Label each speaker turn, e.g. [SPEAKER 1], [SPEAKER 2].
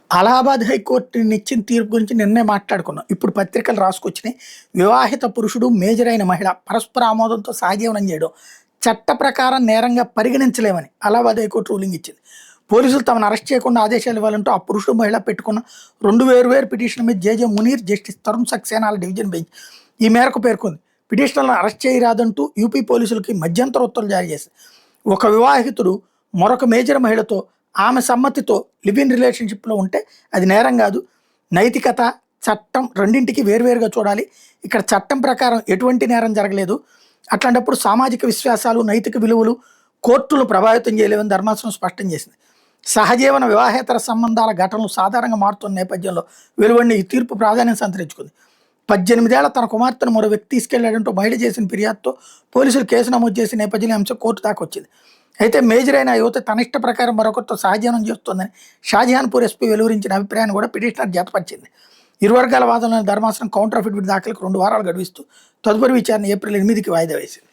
[SPEAKER 1] Allahabad high court ఇచ్చిన తీర్పు గురించి నిన్నే మాట్లాడుకున్నాం. ఇప్పుడు పత్రికలు రాసుకొచ్చినాయి. వివాహిత పురుషుడు, మేజర్ అయిన మహిళ పరస్పర ఆమోదంతో సహజీవనం చేయడం చట్ట ప్రకారం నేరంగా పరిగణించలేమని అలహాబాద్ హైకోర్టు రూలింగ్ ఇచ్చింది. పోలీసులు తమను అరెస్ట్ చేయకుండా ఆదేశాలు ఇవ్వాలంటూ ఆ పురుషుడు, మహిళ పెట్టుకున్న 2 వేర్వేరు పిటిషన్ల మీద జేజే మునీర్, జస్టిస్ తరుణ్ సక్సేనాల డివిజన్ బెంచ్ ఈ మేరకు పేర్కొంది. పిటిషనర్లను అరెస్ట్ చేయరాదంటూ యూపీ పోలీసులకి మధ్యంతర ఉత్తర్వులు జారీ చేసింది. ఒక వివాహితుడు మరొక మేజర్ మహిళతో ఆమె సమ్మతితో లివ్ ఇన్ రిలేషన్షిప్లో ఉంటే అది నేరం కాదు. నైతికత, చట్టం రెండింటికి వేరువేరుగా చూడాలి. ఇక్కడ చట్టం ప్రకారం ఎటువంటి నేరం జరగలేదు. అట్లాంటప్పుడు సామాజిక విశ్వాసాలు, నైతిక విలువలు కోర్టులు ప్రభావితం చేయలేవని ధర్మాసనం స్పష్టం చేసింది. సహజీవన వివాహేతర సంబంధాల ఘటనలు సాధారణంగా మారుతున్న నేపథ్యంలో వెలువడిన ఈ తీర్పు ప్రాధాన్యం సంతరించుకుంది. 18 ఏళ్ల తన కుమార్తెను మరో వ్యక్తి తీసుకెళ్లాడంటూ మహిళ చేసిన ఫిర్యాదుతో పోలీసులు కేసు నమోదు చేసిన నేపథ్యంలో అంశం కోర్టు దాకా వచ్చింది. అయితే మేజర్ అయిన యువత తన ఇష్ట ప్రకారం మరొకరితో సహజీవనం చేస్తోందని షాజహాన్పూర్ ఎస్పీ వెలువరించిన అభిప్రాయాన్ని కూడా పిటిషనర్ జతపరిచింది. ఇరు వర్గాల వాదనలను ధర్మాసనం కౌంటర్ అఫిడవిట్ దాఖలకు 2 వారాలు గడువిస్తూ తదుపరి విచారణ ఏప్రిల్ 8కి వాయిదా వేసింది.